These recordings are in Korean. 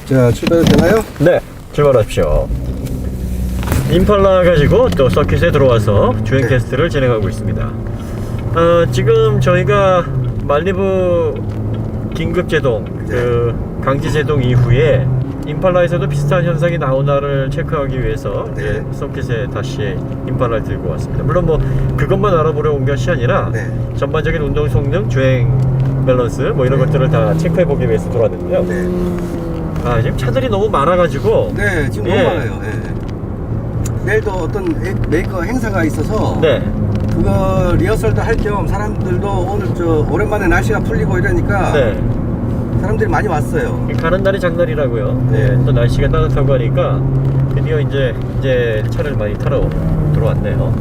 자, 출발되나요? 네, 출발하십시오. 임팔라 가지고 또 서킷에 들어와서 주행 네. 테스트를 진행하고 있습니다. 지금 저희가 말리부 긴급 제동, 강제 제동 이후에 임팔라에서도 비슷한 현상이 나오나를 체크하기 위해서 이제 서킷에 다시 임팔라를 들고 왔습니다. 물론 뭐 그것만 알아보려 온 것이 아니라 전반적인 운동 성능, 주행 밸런스 뭐 이런 것들을 다 체크해 보기 위해서 들어왔는데요. 지금 차들이 너무 많아가지고 지금 너무 많아요. 내일도 어떤 메이커 행사가 있어서 그거 리허설도 할 겸 사람들도 오늘 오랜만에 날씨가 풀리고 이러니까 사람들이 많이 왔어요. 가는 날이 장날이라고요. 또 날씨가 따뜻하고 하니까 드디어 이제 차를 많이 타러 들어왔네요.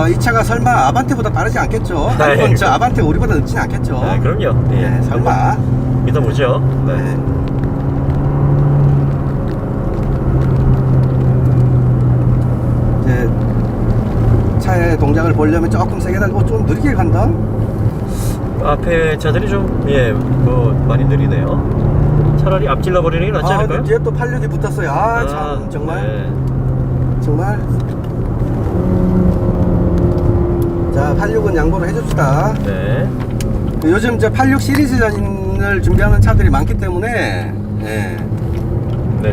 이 차가 설마 아반떼보다 빠르지 않겠죠? 아니면 저 아반떼 우리보다 늦지는 않겠죠? 그럼요. 설마 믿어보죠. 이제 차의 동작을 보려면 조금 세게 달고 좀 느리게 간다? 앞에 차들이 좀 뭐 많이 느리네요. 차라리 앞질러 버리는 게 낫지 않을까요? 뒤에 또 86이 붙었어요. 참 정말 정말. 자, 86은 양보를 해줍시다. 요즘 이제 86 시리즈전을 준비하는 차들이 많기 때문에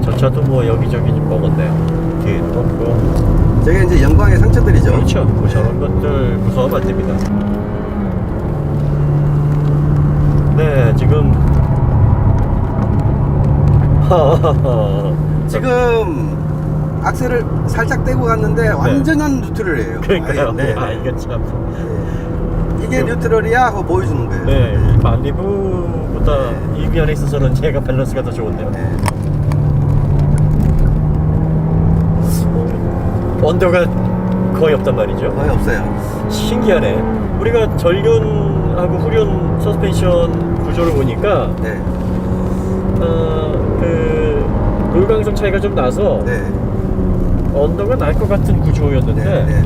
저 차도 뭐 여기저기 좀 먹었네요. 뒤에도 먹고. 저게 이제 영광의 상처들이죠. 그렇죠. 뭐 저런 것들 무서워하면 안 됩니다. 지금 지금 악셀을 살짝 떼고 갔는데 완전한 뉴트럴이에요. 그러니까요. 이게 참 이게 뉴트럴이야 하고 보여주는 거예요. 이 말리부보다 이 면에 있어서는 제가 밸런스가 더 좋은데요. 언더가 거의 없단 말이죠. 거의 없어요. 신기하네. 우리가 전륜하고 후륜 서스펜션 구조를 보니까 롤강성 차이가 좀 나서 언더가 날 것 같은 구조였는데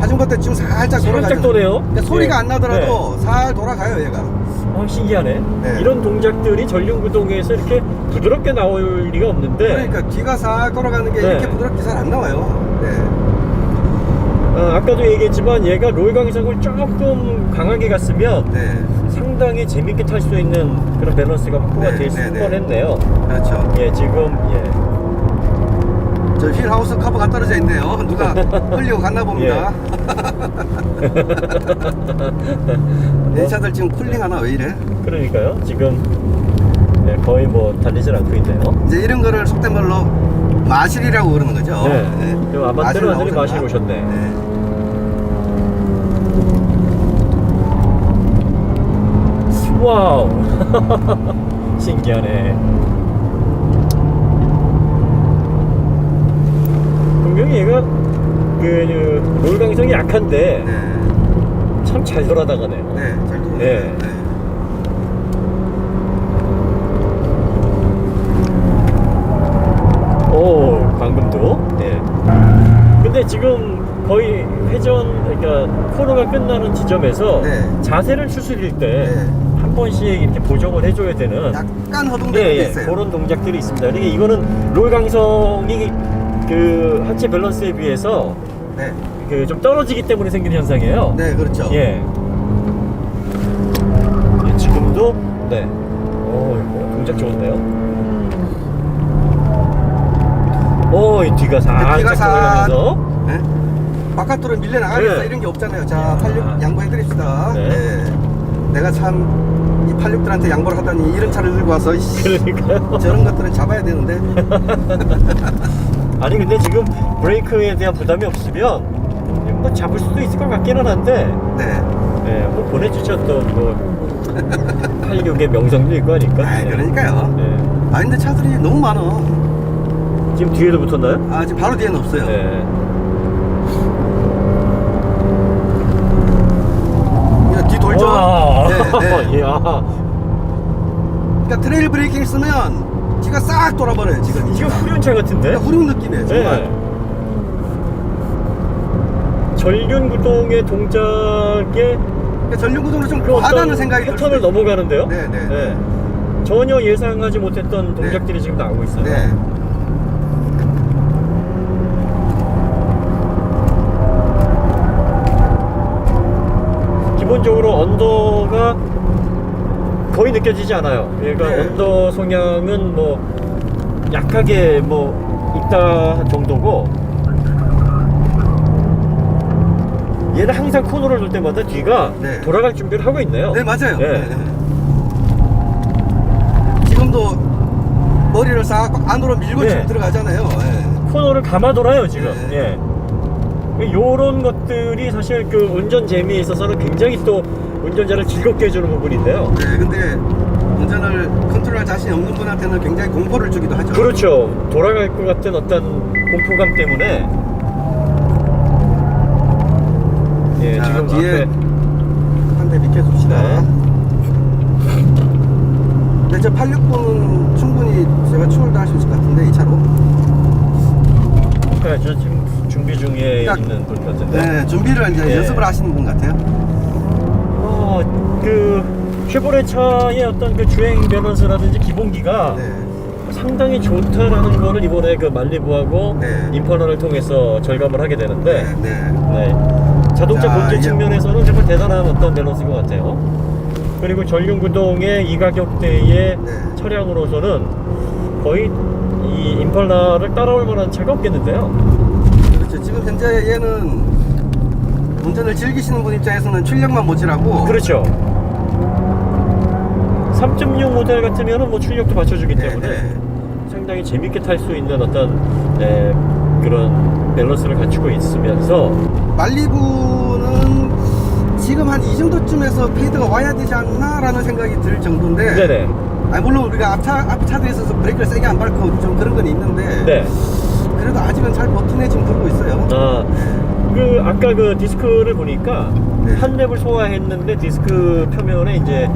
자전거 때 지금 살짝 돌아가요. 도네요. 소리가 안 나더라도 살 돌아가요 얘가. 신기하네. 이런 동작들이 전륜구동에서 이렇게 부드럽게 나올 리가 없는데, 그러니까 뒤가 살 돌아가는 게 이렇게 부드럽게 잘 안 나와요. 아까도 얘기했지만 얘가 롤강성을 조금 강하게 갔으면 상당히 재밌게 탈 수 있는 그런 밸런스가 확보가 될 뻔했네요. 그렇죠. 지금 저 휠하우스 커버가 떨어져 있네요. 누가 흘리고 갔나 봅니다. 내 차들 지금 쿨링하나 왜 이래? 그러니까요. 지금 거의 뭐 달리질 않고 있네요. 이제 이런 거를 속된 말로 마실이라고 그러는 거죠. 아반떼를 완전히 마실 오셨네. 와우. 신기하네. 분명히 얘가 롤강성이 약한데 참 잘 돌아다가네요. 잘 돌아다가요. 방금도. 근데 지금 거의 회전, 그러니까 코너가 끝나는 지점에서 자세를 추스릴 때 한 번씩 이렇게 보정을 해줘야 되는 약간 허둥대는 게 있어요. 그런 동작들이 있습니다. 그러니까 이거는 롤강성이 그 하체 밸런스에 비해서 좀 떨어지기 때문에 생긴 현상이에요. 그렇죠. 지금도 동작 좋은데요. 이 뒤가 살짝 돌아가면서 바깥으로 밀려나가겠어 이런 게 없잖아요. 자, 86 양보해드립시다. 내가 참 이 86들한테 양보를 하다니 이런 차를 들고 와서 그러니까요. 저런 것들은 잡아야 되는데. 아니 근데 지금 브레이크에 대한 부담이 없으면 뭐 잡을 수도 있을 것 같기는 한데 뭐 보내주죠. 또 뭐 86의 명성도 있고 하니까. 그러니까요. 근데 차들이 너무 많아. 지금 뒤에도 붙었나요? 지금 바로 뒤에는 없어요. 뒤 돌죠. 그러니까 트레일 브레이킹 쓰면 뒤가 싹 돌아버려요. 지금 후륜차 같은데? 후륜 느낌이에요 정말. 전륜 구동의 동작에 그러니까 전륜구동으로 좀 그 과하다는 어떤 생각이 들 패턴을 수도 있어요. 넘어가는데요. 네네. 네. 전혀 예상하지 못했던 동작들이 지금 나오고 있어요. 네. 기본적으로 언더가 거의 느껴지지 않아요. 그러니까 네. 언더 성향은 뭐 약하게 뭐 있다 정도고, 얘는 항상 코너를 돌 때마다 뒤가 네. 돌아갈 준비를 하고 있네요. 네, 맞아요. 네. 네. 지금도 머리를 싹 안으로 밀고 네. 지금 들어가잖아요. 네. 코너를 감아 돌아요 지금. 네. 예. 요런 것들이 사실 그 운전 재미에 있어서는 굉장히 또 운전자를 즐겁게 해주는 부분인데요. 네, 근데 운전을 컨트롤할 자신이 없는 분한테는 굉장히 공포를 주기도 하죠. 그렇죠. 돌아갈 것 같은 어떤 공포감 때문에. 예, 자, 지금 뒤에 앞에 한 대 비켜줍시다. 네. 근데 저 86분은 충분히 제가 추월도 할 수 있을 것 같은데, 이 차로. 저 지금 준비 중에 그러니까, 있는 분 같은데. 네, 준비를 이제 네. 연습을 하시는 분 같아요. 그 쉐보레 차의 어떤 그 주행 밸런스라든지 기본기가 네. 상당히 좋다라는 거를 이번에 그 말리부하고 네. 임팔라를 통해서 절감을 하게 되는데, 네. 네. 자동차 자, 본질 이제- 측면에서는 정말 대단한 어떤 밸런스인 것 같아요. 그리고 전륜구동의 이 가격대의 네. 차량으로서는 거의 이 임팔라를 따라올 만한 차가 없겠는데요. 그렇죠. 지금 현재 얘는 운전을 즐기시는 분 입장에서는 출력만 모자라고. 그렇죠. 3.6 모델 같으면 뭐 출력도 받쳐주기 네, 때문에 네. 상당히 재밌게 탈 수 있는 어떤 그런 밸런스를 갖추고 있으면서, 말리부는 지금 한 이 정도쯤에서 페이드가 와야 되지 않나라는 생각이 들 정도인데. 네네. 아니 물론 우리가 앞 차들에 있어서 브레이크를 세게 안 밟고 좀 그런 건 있는데. 네. 그래도 아직은 잘 버티네 지금 그러고 있어요. 아까 그 디스크를 보니까 네. 한 랩을 소화했는데 디스크 표면에 이제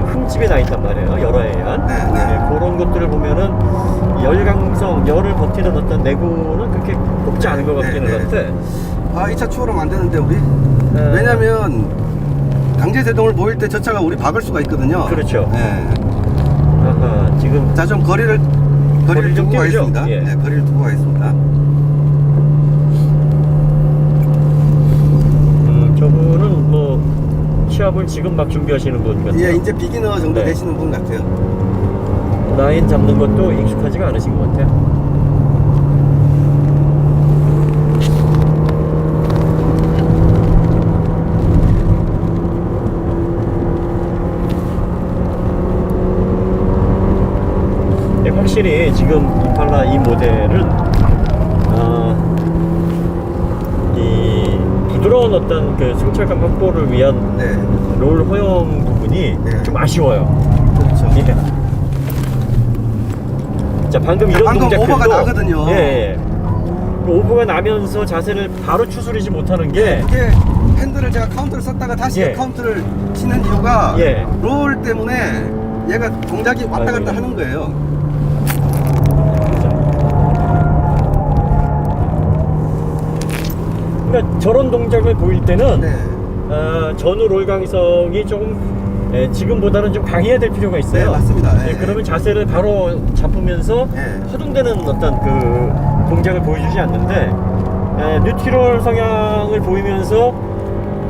흠집이 나 있단 말이에요. 열화에 의한. 네, 네. 그런 것들을 보면은 열강성, 열을 버티는 어떤 내구는 그렇게 높지 않은 것 같기는 네, 네. 한데. 아, 이 차 추월하면 안 되는데 우리. 네. 왜냐면 강제 제동을 보일 때 저 차가 우리 박을 수가 있거든요. 그렇죠. 네. 아하, 지금 자, 좀 거리를 거리를 좀 두고 띄우죠? 가겠습니다. 예. 네, 거리를 두고 가겠습니다. 저분은 뭐 시합을 지금 막 준비하시는 분 같아요. 예, 이제 비기너 정도 네. 되시는 분 같아요. 라인 잡는 것도 익숙하지가 않으신 것 같아요. 네, 확실히 지금 임팔라 이 모델은 이 부드러운 어떤 그 승차감 확보를 위한 네. 롤 허용 부분이 네. 좀 아쉬워요. 그렇죠. 예. 자, 방금 이런 방금 동작들도 오버가 나거든요. 예, 예. 그 오버가 나면서 자세를 바로 추스리지 못하는 게 이게 핸들을 제가 카운터를 썼다가 다시 예. 카운터를 치는 이유가 예. 롤 때문에 얘가 동작이 왔다 갔다 아이고. 하는 거예요. 그러니까 저런 동작을 보일 때는 네. 전후 롤 강성이 조금 지금보다는 좀 강해야 될 필요가 있어요. 네, 맞습니다. 네, 예. 그러면 자세를 바로 잡으면서 예. 허둥대는 어떤 그 동작을 보여주지 않는데, 뉴트럴 성향을 보이면서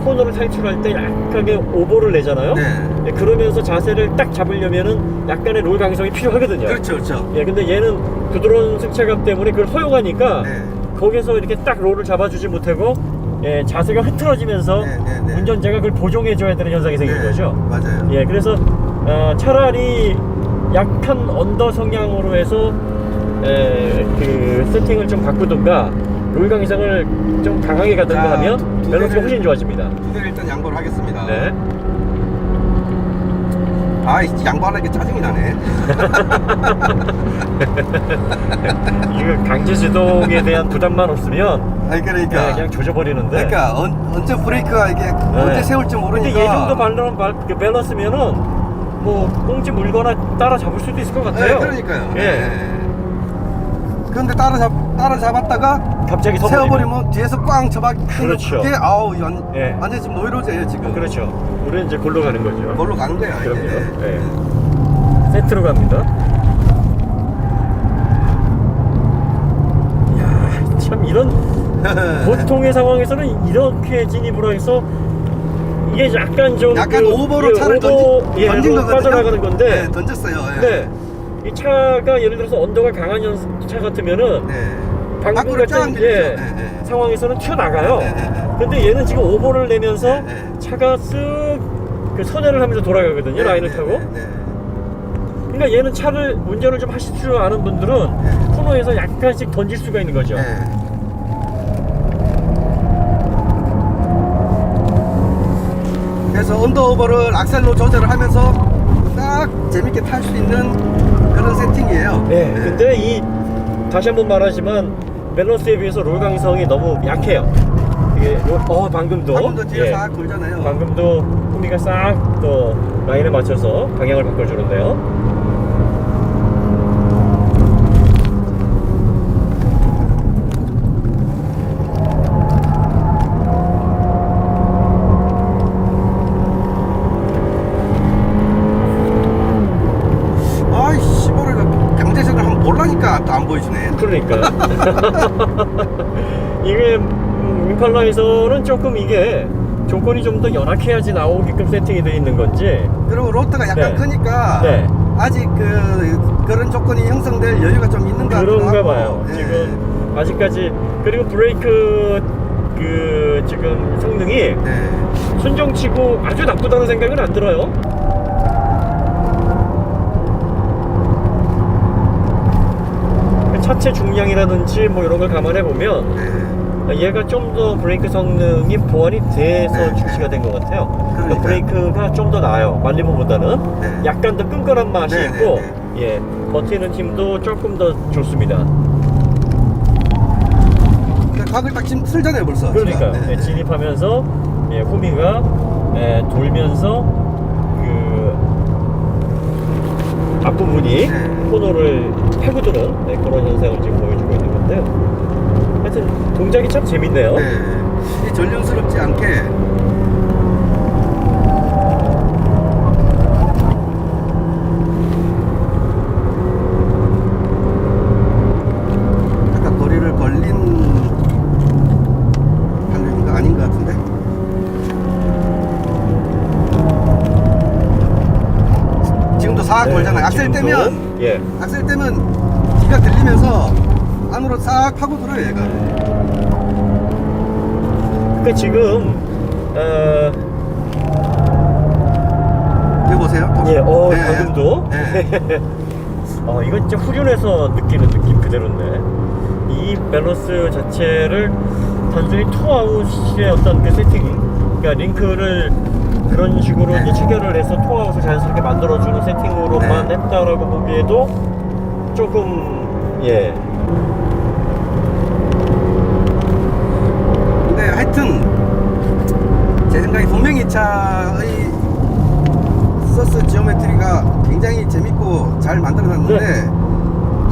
코너를 탈출할 때 약하게 오버를 내잖아요. 네. 네, 그러면서 자세를 딱 잡으려면은 약간의 롤 강성이 필요하거든요. 그렇죠, 그렇죠. 예, 근데 얘는 부드러운 승차감 때문에 그걸 허용하니까 네. 거기서 이렇게 딱 롤을 잡아주지 못하고 자세가 흐트러지면서 네, 네, 네. 운전자가 그걸 보정해줘야 되는 현상이 생긴 네, 거죠. 맞아요. 예, 그래서 차라리 약한 언더 성향으로 해서 그 세팅을 좀 바꾸든가 롤 강성을 좀 강하게 가든가 자, 하면 두 밸런스가 개를- 훨씬 좋아집니다. 두 개를 일단 양보를 하겠습니다. 네. 아, 이 양보하는 게 짜증이 나네. 이거 강제 제동에 대한 부담만 없으면 아니 그러니까. 그냥 조져버리는데. 그러니까 언제 브레이크가 이게 언제 세울지 모르니까. 근데 얘 정도 밸런스면은 뭐 꽁지 물거나 따라 잡을 수도 있을 것 같아요. 네, 그러니까요. 예. 네. 근데 따라잡았다가 갑자기 세워버리면 뒤에서 꽝 쳐박히는 그렇죠. 그게 아우 예. 완전 지금 노이로제예요 지금. 그렇죠. 우리는 이제 골로 가는 거죠. 그걸로 가는 거야. 그럼요. 이제. 예. 세트로 갑니다. 이야, 참 이런 보통의 상황에서는 이렇게 진입을 해서 이게 약간 좀 약간 오버로 차를 던진 거거든요. 빠져나가는 건데. 네, 던졌어요. 예. 네. 이 차가 예를 들어서 언더가 강한 차 같으면은 네. 방금 밖으로 쫙 같은 밀리죠. 예, 네, 네. 상황에서는 튀어나가요. 네, 네, 네. 근데 얘는 지금 오버를 내면서 네, 네. 차가 쓱 그 선회를 하면서 돌아가거든요. 라인을 타고. 네. 그러니까 얘는 차를 운전을 좀 하실 줄 아는 분들은 네. 코너에서 약간씩 던질 수가 있는 거죠. 네. 그래서 언더오버를 악셀로 조절을 하면서 딱 재밌게 탈 수 있는 그런 세팅이에요. 네. 근데 이 다시 한번 말하지만 밸런스에 비해서 롤 강성이 너무 약해요. 이게 방금도 뒤에 예, 싹 돌잖아요. 방금도 후미가 싹 또 라인에 맞춰서 방향을 바꿔주는데요. 아이씨, 뭐를 강제적으로 한번 보려니까 또 안 보여주네. 그러니까 이게 임팔라에서는 조금 이게 조건이 좀 더 연약해야지 나오게끔 세팅이 되어 있는 건지. 그리고 로트가 약간 네. 크니까 네. 아직 그런 조건이 형성될 여유가 좀 있는 것 같기도 그런가 하고. 봐요. 네. 지금 아직까지. 그리고 브레이크 지금 성능이 네. 순정치고 아주 나쁘다는 생각은 안 들어요. 차체 중량이라든지 뭐 이런 걸 감안해 보면 네. 얘가 좀 더 브레이크 성능이 보완이 돼서 네. 출시가 된 것 같아요. 그러니까 그러니까요. 브레이크가 좀 더 나아요. 말리부보다는 네. 약간 더 끈끈한 맛이 네, 있고, 네, 예, 버티는 힘도 조금 더 좋습니다. 각을 딱 지금 쓸잖아요 벌써. 그러니까 지금. 예, 진입하면서 예, 후미가 돌면서 그 앞부분이 네. 코너를 패고드는 그런 현상을 지금 보여주고 있는 건데요. 하여튼 동작이 참 재밌네요. 네. 이 전륜스럽지 않게 약간 거리를 걸린 판정인가 아닌 것 같은데. 지금도 싹 돌잖아요. 악셀 지금도, 떼면 예. 악셀 떼면 뒤가 들리면서 안으로 싹 파고들어요 얘가. 그러니까 지금 여기 보세요. 또. 예, 네. 방금도 네. 이거 진짜 후륜에서 느끼는 느낌 그대로인데 이 밸런스 자체를 단순히 투아웃의 어떤 그 세팅, 그러니까 링크를 그런 식으로 네. 이제 체결을 해서 투아웃을 자연스럽게 만들어주는 세팅으로만 네. 했다라고 보기에도 조금 예. 근데 하여튼 제 생각에 분명히 차의 서스 지오메트리가 굉장히 재밌고 잘 만들어놨는데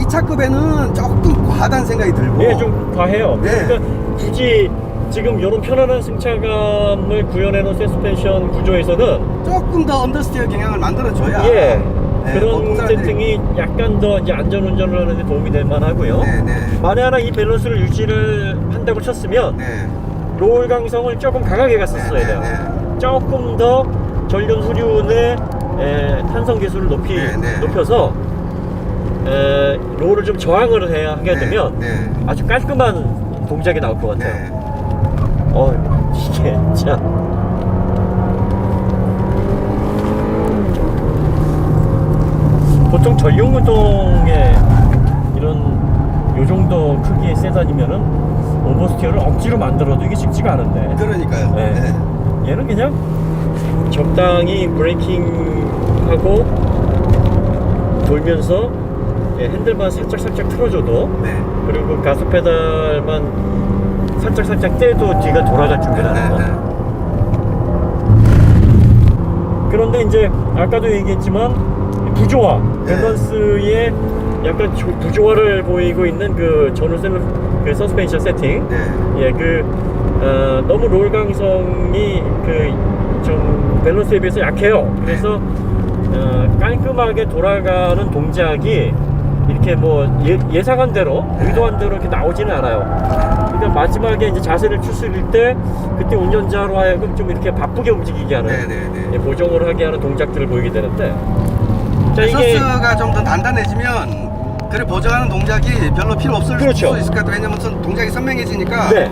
이 차급에는 조금 과하다는 생각이 들고. 예, 좀 과해요. 네. 그러니까 굳이 지금 이런 편안한 승차감을 구현해놓은 서스펜션 구조에서는 조금 더 언더스티어 경향을 만들어줘야. 예, 네, 그런 보통 사람들이- 세팅이 약간 더 이제 안전운전을 하는데 도움이 될 만하고요. 네, 네. 만에 하나 이 밸런스를 유지를 한다고 쳤으면 네. 롤 강성을 조금 강하게 갔었어야 네, 돼요. 네, 조금 더 전륜 후륜의 탄성 계수를 네, 네. 높여서 롤을 좀 저항을 해야 하게 네, 되면 네. 아주 깔끔한 동작이 나올 것 같아요. 네. 이게 진짜 보통 전륜구동에 이런 요 정도 크기의 세단이면은 오버스티어를 억지로 만들어도 이게 쉽지가 않은데 그러니까요. 네. 네. 얘는 그냥 적당히 브레이킹하고 돌면서 핸들만 살짝 틀어줘도 네. 그리고 가속 페달만 살짝 떼도 뒤가 돌아갈 준비라는 거. 네, 네. 그런데 이제 아까도 얘기했지만 구조화, 네. 밸런스의 약간 부조화를 보이고 있는 그 전후 그 서스펜션 세팅. 네. 예, 너무 롤 강성이 좀 밸런스에 비해서 약해요. 그래서 깔끔하게 돌아가는 동작이 이렇게 뭐 예상한 대로, 의도한 대로 이렇게 나오지는 않아요. 그러니까 마지막에 이제 자세를 추스릴 때 그때 운전자로 하여금 좀 이렇게 바쁘게 움직이게 하는, 예, 보정을 하게 하는 동작들을 보이게 되는데, 자, 이게 서스가 좀 더 단단해지면 그래 보정하는 동작이 별로 필요 없을 그렇죠. 수 있을 것 같아요. 왜냐면 동작이 선명해지니까. 네.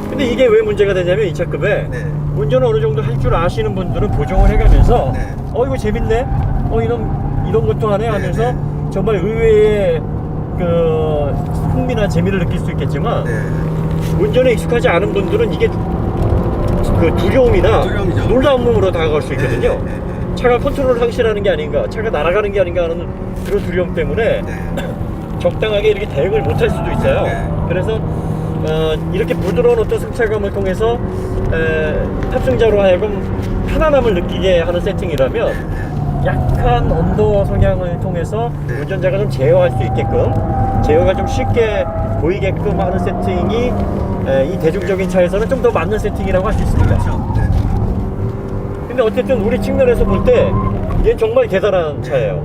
근데 이게 왜 문제가 되냐면 이 차급에 네. 운전을 어느 정도 할 줄 아시는 분들은 보정을 해가면서 네. 이거 재밌네, 이런 것도 하네 하면서 네. 정말 의외의 그 흥미나 재미를 느낄 수 있겠지만, 네. 운전에 익숙하지 않은 분들은 이게 그 두려움이나 두려움이죠. 놀라움으로 다가갈 수 있거든요. 네, 네, 네. 차가 컨트롤을 상실하는 게 아닌가, 차가 날아가는 게 아닌가 하는 그런 두려움 때문에 네. 적당하게 이렇게 대응을 못 할 수도 있어요. 네. 그래서 이렇게 부드러운 어떤 승차감을 통해서 탑승자로 하여금 편안함을 느끼게 하는 세팅이라면, 약간 언더 성향을 통해서 네. 운전자가 좀 제어할 수 있게끔, 제어가 좀 쉽게 보이게끔 하는 세팅이 이 대중적인 차에서는 좀 더 맞는 세팅이라고 할 수 있습니다. 그렇죠. 네. 근데 어쨌든 우리 측면에서 볼 때 얘는 정말 대단한 차예요.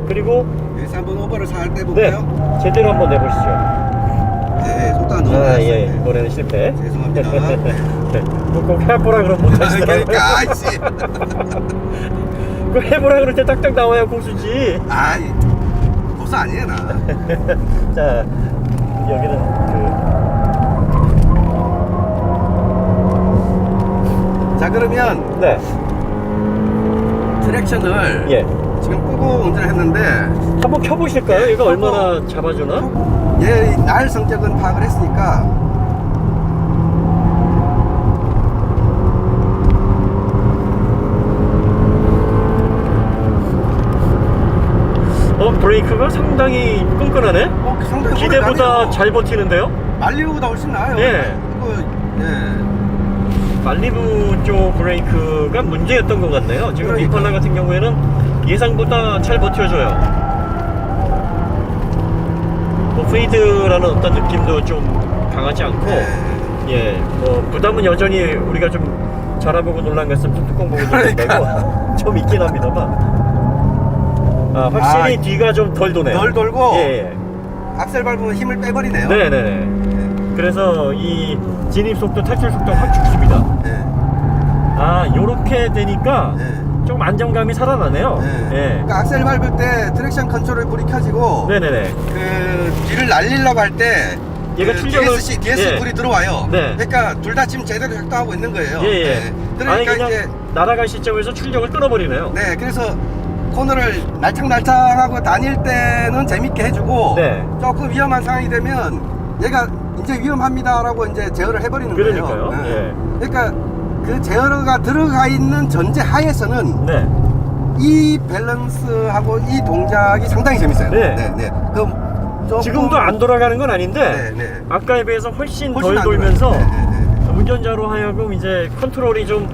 그리고 여기서 한번 오버를 살 때 네, 볼까요? 제대로 한번 내보시죠. 네, 속도가 너무 아, 낮았어요. 예, 네. 이번에는 실패. 죄송합니다. 네. 꼭 해보라 그러면 못하시더라고요. 그러니까 아이씨. 그 해보라 그럴 때 딱딱 나와야 고수지. 아이 고수 아니에요 나. 자, 여기는 자 그러면 네, 트랙션을 예, 지금 끄고 운전을 했는데 한번 켜보실까요? 얘가 얼마나 잡아주나? 얘 날 성격은 파악을 했으니까 브레이크가 상당히 끈끈하네? 상당히 오래 기대보다 가네요. 잘 버티는데요? 말리우보다 훨씬 나아요. 예. 이거 예. 말리부 쪽 브레이크가 문제였던 것 같네요. 지금 그러니까. 임팔라 같은 경우에는 예상보다 잘 버텨줘요. 뭐 페이드라는 어떤 느낌도 좀 강하지 않고, 예, 뭐 부담은 여전히 우리가 좀 잘해보고 놀란 것은 뚜껑 보고 놀란 거고 좀 있긴 합니다만, 확실히 뒤가 좀 덜 도네요. 덜 돌고 예. 악셀 밟으면 힘을 빼버리네요. 네네네. 네. 그래서 이 진입 속도, 탈출 속도 확 죽습니다. 네. 요렇게 되니까 네. 좀 안정감이 살아나네요. 네. 예. 그러니까 악셀 밟을 때 트랙션 컨트롤 불이 켜지고 네네네. 그 뒤를 날리려고 할 때 얘가 그 출력을- DS 예. 불이 들어와요. 네. 그러니까 둘 다 지금 제대로 작동하고 있는 거예요. 예, 예. 네. 그러니까 그냥 이제 날아갈 시점에서 출력을 끊어버리네요. 네, 그래서 코너를 날창날창하고 다닐 때는 재밌게 해주고 네. 조금 위험한 상황이 되면 얘가 이제 위험합니다라고 이제 제어를 해버리는 그러니까요. 거예요. 예. 그러니까 그 제어가 들어가 있는 전제 하에서는 네. 이 밸런스하고 이 동작이 상당히 재밌어요. 네. 네. 그럼 조금 지금도 안 돌아가는 건 아닌데, 네, 네. 아까에 비해서 훨씬 훨씬 덜 안 돌면서 돌아요. 네. 운전자로 하여금 이제 컨트롤이 좀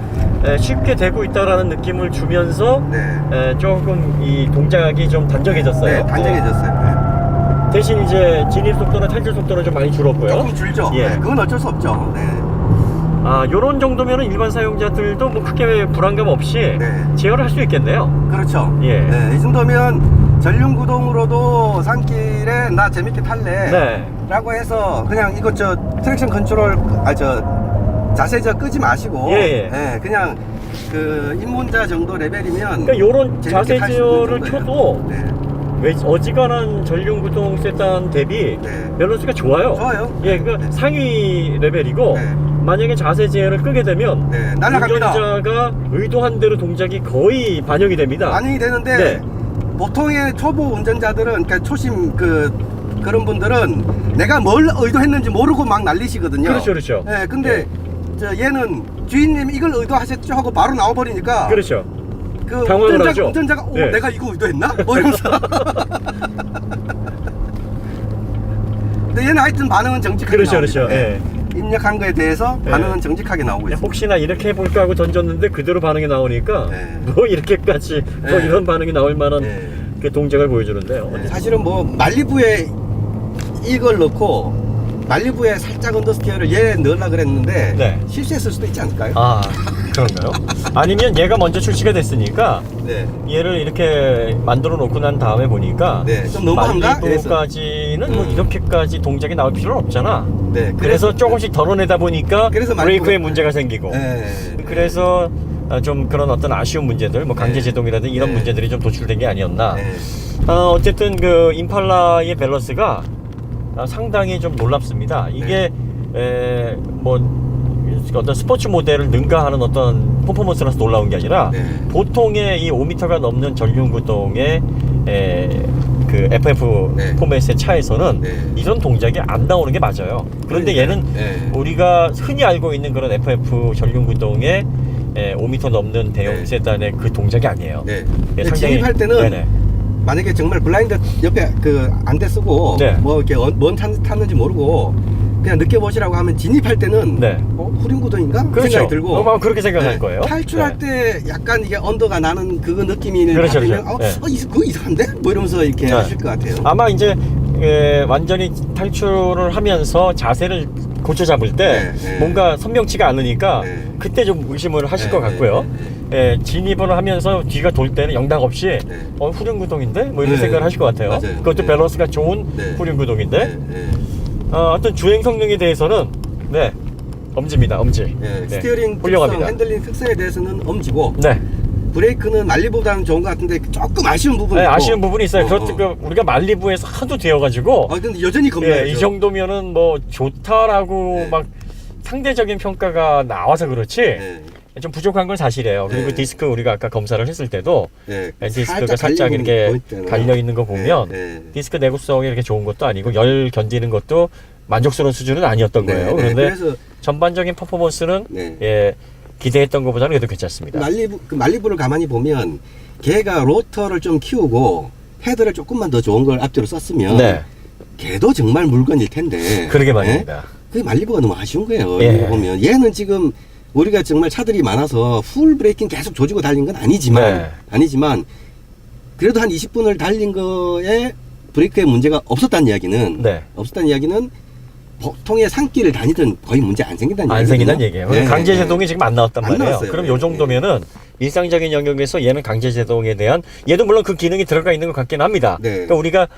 쉽게 되고 있다라는 느낌을 주면서 네. 조금 이 동작이 좀 단정해졌어요. 네, 단정해졌어요. 대신 이제 진입 속도나 탈출 속도는 좀 많이 네. 줄었고요. 조금 줄죠. 예. 네, 그건 어쩔 수 없죠. 네. 요런 정도면은 일반 사용자들도 뭐 크게 불안감 없이 네. 제어를 할 수 있겠네요. 그렇죠. 예. 네, 이 정도면 전륜구동으로도 산길에 나 재밌게 탈래. 네. 라고 해서 그냥 이거 트랙션 컨트롤 자세 끄지 마시고 예. 그냥 그 입문자 정도 레벨이면 그러니까 요런 재밌게 자세 탈수 있는 제어를 정도예요. 켜도 네. 왜 어지간한 전륜구동 세단 대비 네. 밸런스가 좋아요. 좋아요. 예, 그러니까 네. 상위 레벨이고, 네. 만약에 자세 제어를 끄게 되면 네, 날아갑니다. 운전자가 의도한 대로 동작이 거의 반영이 됩니다. 반영이 되는데 네. 보통의 초보 운전자들은 그러니까 초심 그런 분들은 내가 뭘 의도했는지 모르고 막 날리시거든요. 그렇죠. 네, 근데 얘는 주인님 이걸 의도하셨죠 하고 바로 나와버리니까 그렇죠. 그 당황을 하죠. 운전자가 네. 내가 이거 의도했나? 뭐 이러면서. 근데 얘는 하여튼 반응은 정직하게 그렇죠. 나옵니다. 예. 입력한 거에 대해서 네. 반응은 정직하게 나오고 있습니다. 혹시나 이렇게 해볼까 하고 던졌는데 그대로 반응이 나오니까 네. 뭐 이렇게까지 뭐 네. 이런 반응이 나올 만한 네. 그 동작을 보여주는데요. 네. 사실은 뭐 말리부에 이걸 넣고 말리부에 살짝 언더스티어를 얘 넣으려고 그랬는데 네. 실수했을 수도 있지 않을까요? 아, 그런가요? 아니면 얘가 먼저 출시가 됐으니까 네. 얘를 이렇게 만들어 놓고 난 다음에 보니까 네, 좀 너무한가? 말리부까지는 뭐 이렇게까지 동작이 나올 필요는 없잖아. 네. 그래서 조금씩 덜어내다 보니까 그래서 브레이크에 말리부가- 문제가 생기고 네. 그래서 좀 그런 어떤 아쉬운 문제들, 뭐 강제 네. 제동이라든지 이런 네. 문제들이 좀 도출된 게 아니었나. 네. 어쨌든 그 임팔라의 밸런스가 상당히 좀 놀랍습니다. 이게 뭐 어떤 스포츠 모델을 능가하는 어떤 퍼포먼스라서 놀라운 게 아니라 네. 보통의 이 5m가 넘는 전륜구동의 그 FF 네. 포맷의 차에서는 네. 이런 동작이 안 나오는 게 맞아요. 그런데 그러니까요. 얘는 네. 우리가 흔히 알고 있는 그런 FF 전륜구동의 5m 넘는 대형 네. 세단의 그 동작이 아니에요. 네. 예, 근데 진입할 때는 네네. 만약에 정말 블라인드 옆에 그 안대 쓰고 네. 뭐 이렇게 뭔 탔는지 모르고 그냥 느껴보시라고 하면 진입할 때는 네. 후륜구동인가? 그렇죠. 생각이 들고 아마 그렇게 생각할 네. 거예요. 탈출할 네. 때 약간 이게 언더가 나는 그 느낌이 그렇죠, 받으면 그렇죠. 네. 그거 이상한데? 뭐 이러면서 이렇게 네. 하실 것 같아요. 아마 이제 완전히 탈출을 하면서 자세를 고쳐 잡을 때 네, 네. 뭔가 선명치가 않으니까 네. 그때 좀 의심을 하실 네, 것 같고요. 진입을 하면서 뒤가 돌 때는 영락 없이 네. 후륜구동인데 뭐 이런 네. 생각을 하실 것 같아요. 맞아요. 그것도 네. 밸런스가 좋은 네. 후륜구동인데 네, 네. 어떤 주행 성능에 대해서는 엄지입니다. 엄지. 네. 스티어링 훌륭합니다. 특성, 핸들링 특성에 대해서는 엄지고 네. 브레이크는 말리보다는 좋은 것 같은데 조금 아쉬운 부분이 네, 있고 아쉬운 부분이 있어요. 그것도 그 우리가 말리부에서 하도 되어가지고 근데 여전히 겁나요. 이 정도면은 뭐 좋다라고 네. 막 상대적인 평가가 나와서 그렇지 네. 좀 부족한 건 사실이에요. 그리고 네. 디스크 우리가 아까 검사를 했을 때도 네. 디스크가 살짝 갈리고 이렇게 보이잖아요. 갈려 있는 거 보면 네, 네. 디스크 내구성이 이렇게 좋은 것도 아니고 열 견디는 것도 만족스러운 수준은 아니었던 네, 거예요. 네. 그런데 그래서 전반적인 퍼포먼스는 네. 기대했던 것보다는 그래도 괜찮습니다. 말리부를 가만히 보면 걔가 로터를 좀 키우고 헤드를 조금만 더 좋은 걸 앞뒤로 썼으면 네. 걔도 정말 물건일 텐데. 그러게 말입니다. 그게 말리부가 너무 아쉬운 거예요. 예. 이거 보면 얘는 지금 우리가 정말 차들이 많아서 풀 브레이킹 계속 조지고 달린 건 아니지만 그래도 한 20분을 달린 거에 브레이크에 문제가 없었다는 이야기는 보통의 산길을 다니든 거의 문제 안 생긴다는 얘기예요. 안 생긴다는 얘기예요. 네. 강제 제동이 지금 안 나왔단 안 말이에요. 나왔어요. 그럼 네. 요 정도면은 일상적인 영역에서 얘는 강제 제동에 대한 얘도 물론 그 기능이 들어가 있는 것 같긴 합니다. 네. 그러니까 우리가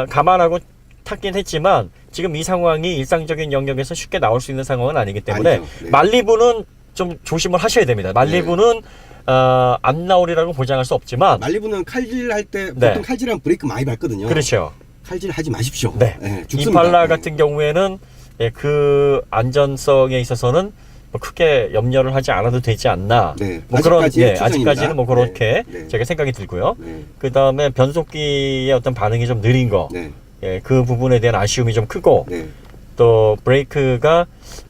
감안하고 탔긴 했지만 지금 이 상황이 일상적인 영역에서 쉽게 나올 수 있는 상황은 아니기 때문에 아니죠. 네. 말리부는 좀 조심을 하셔야 됩니다. 말리부는 안 나오리라고 보장할 수 없지만 말리부는 칼질할 때 네. 보통 칼질하면 브레이크 많이 밟거든요. 그렇죠. 칼질하지 마십시오. 네. 죽습니다. 임팔라 네. 같은 경우에는 그 안전성에 있어서는 뭐 크게 염려를 하지 않아도 되지 않나. 네. 뭐 그런 아직까지의 추정입니다. 아직까지는 뭐 그렇게 네. 네. 제가 생각이 들고요. 네. 그 다음에 변속기의 어떤 반응이 좀 느린 거, 네. 그 부분에 대한 아쉬움이 좀 크고 네. 또 브레이크가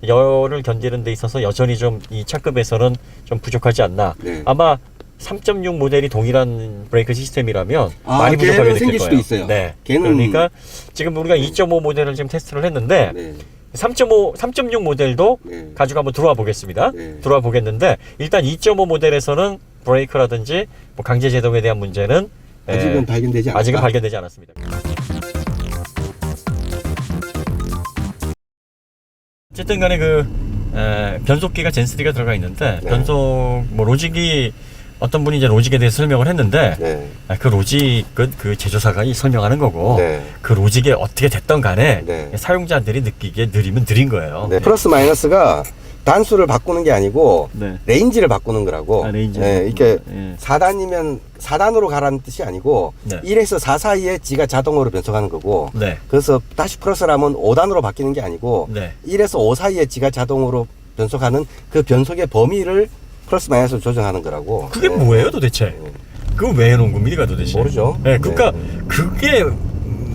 열을 견디는 데 있어서 여전히 좀 이 차급에서는 좀 부족하지 않나. 네. 아마 3.6 모델이 동일한 브레이크 시스템이라면 많이 부족하게 걔는 느낄 생길 거예요. 수도 있어요. 네. 걔는 그러니까 지금 우리가 2.5 모델을 지금 테스트를 했는데 네. 3.6 모델도 네. 가지고 한번 들어와 보겠습니다. 네. 들어와 보겠는데 일단 2.5 모델에서는 브레이크라든지 뭐 강제 제동에 대한 문제는 아직은 발견되지 않았다. 아직은 발견되지 않았습니다. 어쨌든 간에 변속기가 젠3가 들어가 있는데 네. 변속 뭐 로직이 어떤 분이 이제 로직에 대해서 설명을 했는데 네. 그 로직은 그 제조사가 설명하는 거고 네. 그 로직이 어떻게 됐던 간에 네. 사용자들이 느끼기에 느리면 느린 거예요. 네. 플러스 마이너스가 단수를 바꾸는 게 아니고 네. 레인지를 바꾸는 거라고. 레인지를 네, 이렇게 예. 4단이면 4단으로 가라는 뜻이 아니고 네. 1에서 4 사이에 지가 자동으로 변속하는 거고. 네. 그래서 다시 플러스라면 5단으로 바뀌는 게 아니고 네. 1에서 5 사이에 지가 자동으로 변속하는 그 변속의 범위를 플러스 마이너스로 조정하는 거라고. 그게 네. 뭐예요 도대체? 그거 왜 해놓은 겁니까 도대체? 모르죠. 네, 그러니까 네. 그게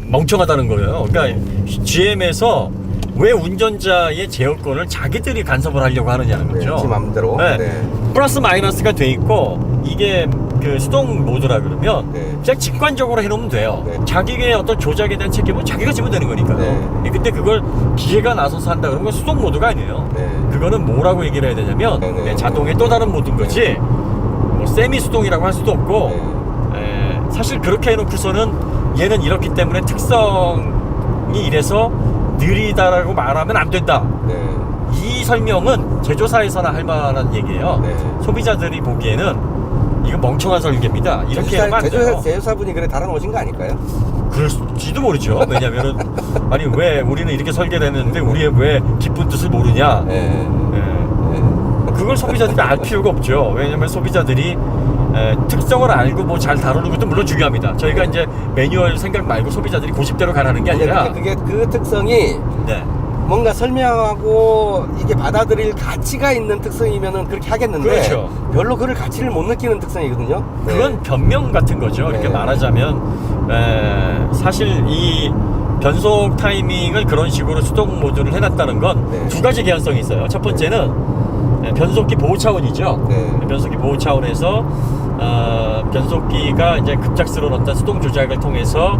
멍청하다는 거예요. 그러니까 GM에서 왜 운전자의 제어권을 자기들이 간섭을 하려고 하느냐는 네, 거죠. 지 맘대로. 네. 네. 플러스 마이너스가 돼 있고 이게 그 수동 모드라 그러면 네. 그냥 직관적으로 해놓으면 돼요. 네. 자기의 어떤 조작에 대한 책임은 자기가 지면 되는 거니까요. 네. 근데 그걸 기계가 나서서 한다 그러면 수동 모드가 아니에요. 네. 그거는 뭐라고 얘기를 해야 되냐면 네. 자동의 또 다른 모드인 거지 뭐 세미 수동이라고 할 수도 없고 네. 사실 그렇게 해놓고서는 얘는 이렇기 때문에 특성이 이래서 느리다라고 말하면 안 된다. 네. 이 설명은 제조사에서나 할 만한 얘기예요. 네. 소비자들이 보기에는 이거 멍청한 설계입니다. 이렇게 하면 안 돼요. 제조사분이 그래 다른 오신 거 아닐까요? 그럴지도 모르죠. 왜냐면은 아니 왜 우리는 이렇게 설계를 했는데 우리의 왜 깊은 뜻을 모르냐. 네. 그걸 소비자들이 알 필요가 없죠. 왜냐면 소비자들이 특성을 알고 뭐 잘 다루는 것도 물론 중요합니다. 저희가 이제 매뉴얼 생각 말고 소비자들이 고집대로 가라는 게 아니라 그게 그 특성이 네. 뭔가 설명하고 이게 받아들일 가치가 있는 특성이면은 그렇게 하겠는데 그렇죠. 별로 그럴 가치를 못 느끼는 특성이거든요. 그건 변명 같은 거죠. 이렇게 네. 말하자면 사실 이 변속 타이밍을 그런 식으로 수동 모드를 해놨다는 건 네. 두 가지 개연성이 있어요. 첫 번째는 변속기 보호 차원이죠. 네. 변속기 보호 차원에서 변속기가 이제 급작스러운 어떤 수동 조작을 통해서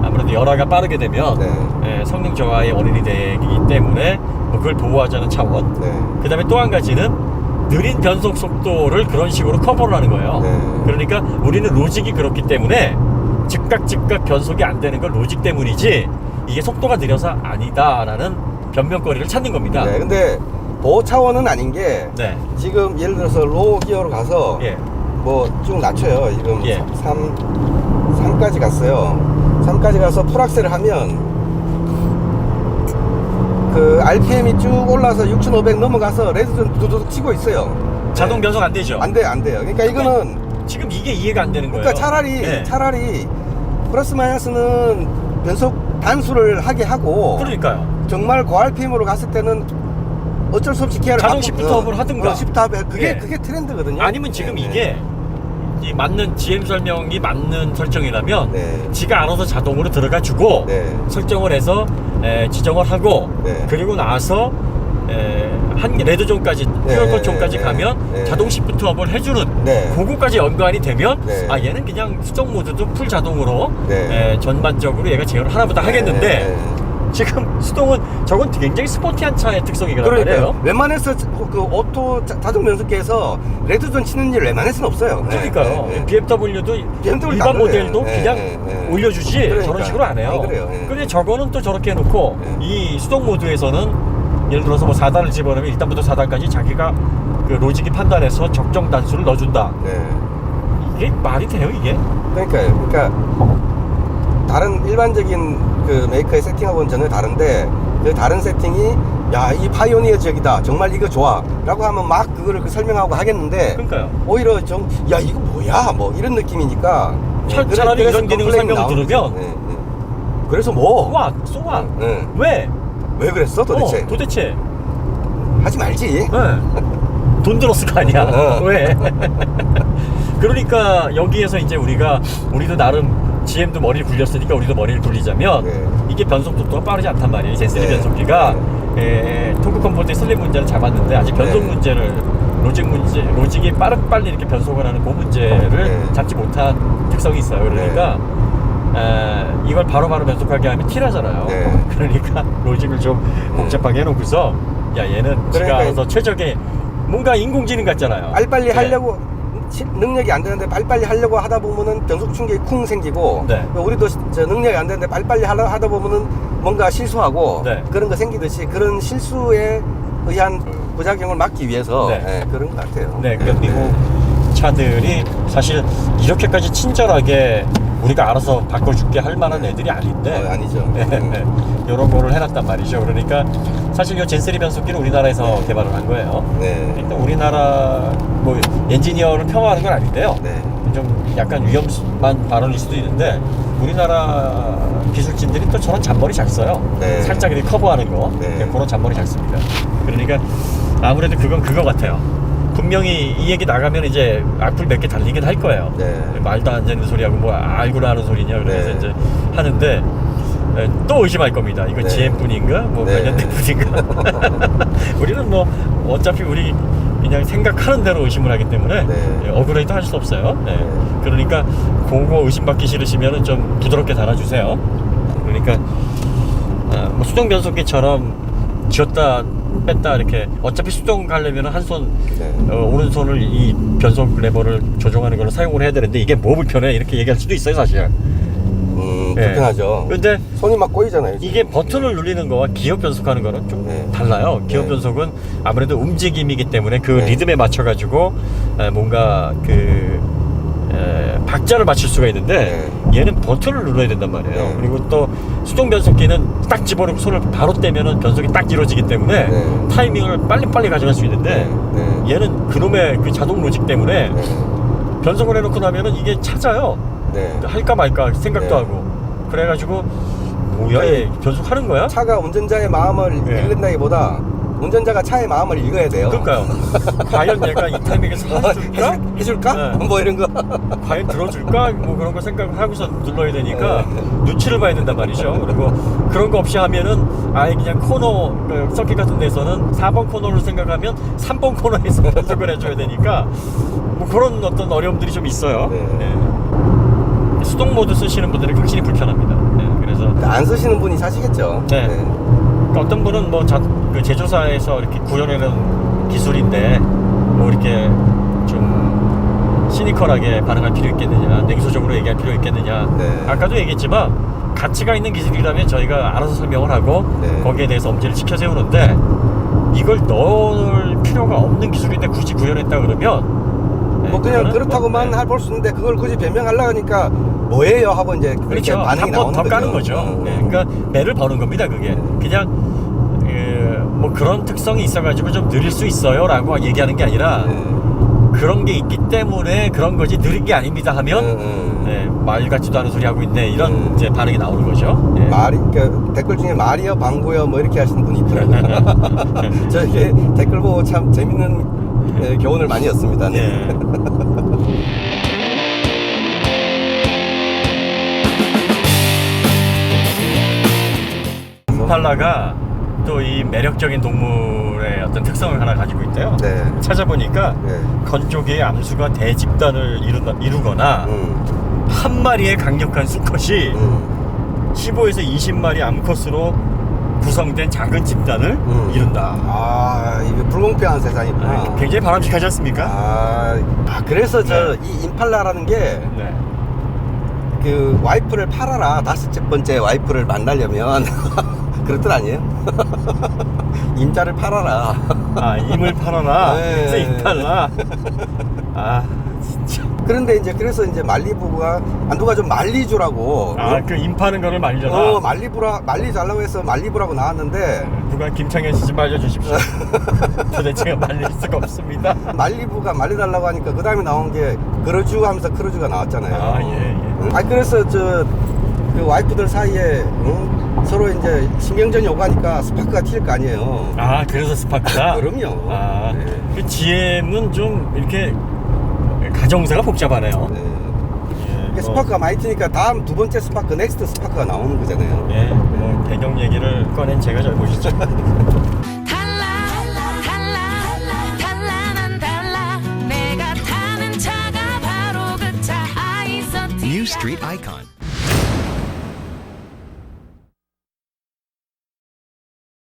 아무래도 열화가 빠르게 되면 네. 성능 저하의 원인이 되기 때문에 뭐 그걸 보호하자는 차원. 네. 그 다음에 또 한 가지는 느린 변속 속도를 그런 식으로 커버를 하는 거예요. 네. 그러니까 우리는 로직이 그렇기 때문에 즉각 변속이 안 되는 건 로직 때문이지 이게 속도가 느려서 아니다라는 변명거리를 찾는 겁니다. 네. 근데 보호 차원은 아닌 게 네. 지금 예를 들어서 로우 기어로 가서 예. 뭐 쭉 낮춰요. 지금 예. 3까지 갔어요. 3까지 가서 풀악셀을 하면 그 RPM이 쭉 올라서 6,500 넘어가서 레드존 두두둑 치고 있어요. 자동 네. 변속 안 되죠? 안 돼요. 그러니까 이거는 지금 이게 이해가 안 되는 거예요. 그러니까 차라리 플러스 마이너스는 변속 단수를 하게 하고 그러니까요. 정말 고RPM으로 갔을 때는 어쩔 수 없이 기아를 자동 시프트업을 하든가. 시프트업에 그게 예. 그게 트렌드거든요. 아니면 지금 네, 이게 이 맞는 GM 설명이 맞는 설정이라면 네. 지가 알아서 자동으로 들어가 주고 네. 설정을 해서 지정을 하고 네. 그리고 나서 한 레드존까지 네, 퓨얼컨트롤까지 네, 가면 네. 자동 시프트업을 해주는 네. 그거까지 연관이 되면 네. 아 얘는 그냥 수동 모드도 풀 자동으로 네. 전반적으로 얘가 제어를 하나보다 하겠는데 네. 지금 수동은 저건 굉장히 스포티한 차의 특성이란 말이에요. 그러니까요. 웬만해서 그 오토 자동 변속기에서 레드존 치는 일 웬만해서는 없어요. 그러니까요. 네, 네. BMW도 BMW 일반 안 그래요. 모델도 네, 그냥 네, 네. 올려주지 그러니까. 저런 식으로 안 해요. 안 그래요. 네. 근데 저거는 또 저렇게 해놓고 네. 이 수동 모드에서는 예를 들어서 뭐 4단을 집어넣으면 1단부터 4단까지 자기가 그 로직이 판단해서 적정 단수를 넣어준다. 네. 이게 말이 돼요 이게? 그러니까요. 그러니까 다른 일반적인 그 메이커의 세팅하고는 전혀 다른데 그 다른 세팅이 야 이 파이오니어 지역이다 정말 이거 좋아 라고 하면 막 그거를 설명하고 하겠는데 그러니까요. 오히려 좀 야 이거 뭐야 뭐 이런 느낌이니까 차라리 이런 기능을 설명을 들으면 네, 네. 그래서 뭐 쏘아 네. 왜 그랬어 도대체 도대체 하지 말지 네. 돈 들었을 거 아니야. 왜? 그러니까 여기에서 이제 우리도 나름 GM도 머리를 굴렸으니까 우리도 머리를 굴리자면 네. 이게 변속 속도가 빠르지 않단 말이에요. 젠3 네. 변속기가 토크 컴포트의 슬립 문제는 잡았는데 아직 변속 네. 문제를 로직이 빨리 이렇게 변속을 하는 그 문제를 네. 잡지 못한 특성이 있어요. 그러니까 이걸 바로바로 변속하게 하면 티나잖아요. 네. 그러니까 로직을 좀 복잡하게 해놓고서 야 얘는 지가 그러니까 알아서 최적의 뭔가 인공지능 같잖아요. 빨리빨리 네. 하려고 능력이 안 되는데 빨리빨리 하려고 하다 보면은 변속 충격이 쿵 생기고 네. 우리도 저 능력이 안 되는데 빨리빨리 하다 보면은 뭔가 실수하고 네. 그런 거 생기듯이 그런 실수에 의한 부작용을 막기 위해서 네. 그런 것 같아요. 네, 그러니까 미국 차들이 사실 이렇게까지 친절하게 우리가 알아서 바꿔줄게 할 만한 애들이 아닌데 아니죠. 이런 거를 해놨단 말이죠. 그러니까 사실 이 젠3 변속기는 우리나라에서 개발을 한 거예요. 네. 일단 우리나라 뭐 엔지니어를 폄하하는 건 아닌데요. 네. 좀 약간 위험한 발언일 수도 있는데 우리나라 기술진들이 또 저런 잔머리 잘 써요. 네. 살짝 이렇게 커버하는 거. 네. 그런 잔머리 잘 씁니다. 그러니까 아무래도 그건 그거 같아요. 분명히 이 얘기 나가면 이제 악플 몇 개 달리긴 할 거예요. 네. 말도 안 되는 소리하고 뭐 알고나 하는 소리냐 그러면서 네. 이제 하는데 또 의심할 겁니다. 이거 네. GM뿐인가? 뭐 네. 관련된 뿐인가? 우리는 뭐 어차피 우리 그냥 생각하는 대로 의심을 하기 때문에 네. 억울해도 할 수 없어요. 그러니까 그거 의심받기 싫으시면 좀 부드럽게 달아주세요. 그러니까 뭐 수동 변속기처럼 쥐었다 뺐다 이렇게 어차피 수동 가려면 한 손 네. 오른손을 이 변속 레버를 조정하는 걸로 사용을 해야 되는데 이게 뭐 불편해 이렇게 얘기할 수도 있어요 사실. 불편하죠. 근데 손이 막 꼬이잖아요. 이게 버튼을 누르는 거와 기어 변속하는 거는 좀 달라요. 기어 변속은 아무래도 움직임이기 때문에 그 리듬에 맞춰 가지고 뭔가 그 박자를 맞출 수가 있는데 얘는 버튼을 눌러야 된단 말이에요. 그리고 또 수동 변속기는 딱 집어넣고 손을 바로 떼면은 변속이 딱 이루어지기 때문에 타이밍을 빨리빨리 가져갈 수 있는데 얘는 그놈의 그 자동 로직 때문에 변속을 해놓고 나면은 이게 찾아요. 할까 말까 생각도 하고 그래가지고 뭐야 얘 변속하는 거야? 차가 운전자의 마음을 읽는다기보다 운전자가 차의 마음을 읽어야 돼요. 그러니까요. 과연 내가 이 타이밍에서 해줄까? 해줄까? 뭐 이런 거. 과연 들어줄까? 뭐 그런 거 생각을 하고서 눌러야 되니까 눈치를 봐야 된단 말이죠. 그리고 그런 거 없이 하면은 아예 그냥 코너 서킷 같은 데서는 4번 코너를 생각하면 3번 코너에서 변속을 해줘야 되니까 뭐 그런 어떤 어려움들이 좀 있어요. 수동 모드 쓰시는 분들은 확실히 불편합니다. 그래서 안 쓰시는 분이 사시겠죠. 그러니까 어떤 분은 뭐 그 제조사에서 이렇게 구현해놓은 기술인데 뭐 이렇게 좀 시니컬하게 반응할 필요 있겠느냐, 냉소적으로 얘기할 필요 있겠느냐. 아까도 얘기했지만 가치가 있는 기술이라면 저희가 알아서 설명을 하고 거기에 대해서 엄지를 지켜 세우는데 이걸 넣을 필요가 없는 기술인데 굳이 구현했다 그러면 뭐 그냥 그렇다고만 볼 수 있는데 그걸 굳이 변명하려고 하니까 뭐예요 하고 이제 그렇게 반응이 나오는 더 거죠. 까는 거죠. 그러니까 매를 버는 겁니다. 그게 그냥 뭐 그런 특성이 있어가지고 좀 느릴 수 있어요라고 얘기하는 게 아니라 그런 게 있기 때문에 그런 거지 느린 게 아닙니다 하면 말 같지도 않은 소리 하고 있네 이런 이제 반응이 나오는 거죠. 말이 그러니까 댓글 중에 말이요 방구요 뭐 이렇게 하시는 분이 있더라고요. 저 이게 댓글 보고 참 재밌는 교훈을 많이 얻습니다. 임팔라가 또 이 매력적인 동물의 어떤 특성을 하나 가지고 있대요. 찾아보니까 건조기의 암수가 대집단을 이루거나 한 마리의 강력한 수컷이 15에서 20마리 암컷으로 구성된 작은 집단을 이룬다. 아, 이게 불공평한 세상이구나. 굉장히 바람직하지 않습니까? 그래서 이 임팔라라는 게 그 와이프를 팔아라. 5번째 와이프를 만나려면 그런 뜻 아니에요? 임자를 팔아라. 임을 팔아라. 그래서 임팔라. 진짜. 그런데 이제 그래서 이제 말리부가 누가 좀 말리주라고. 그 임 파는 거를 말려라. 말리달라고 해서 말리부라고 나왔는데 누가 김창현 씨 좀 알려주십시오. 도대체가 말릴 수가 없습니다. 말리부가 말려달라고 하니까 그 다음에 나온 게 그러주 하면서 크루즈가 나왔잖아요. 그래서 그 와이프들 사이에 서로 이제 신경전이 오가니까 스파크가 튈 거 아니에요. 그래서 스파크다? 그럼요. 그 GM은 좀 이렇게 가정사가 복잡하네요. 스파크가 많이 튀니까 다음 2번째 스파크, 넥스트 스파크가 나오는 거잖아요. 뭐 배경 얘기를 꺼낸 제가 잘못이죠. New Street Icon.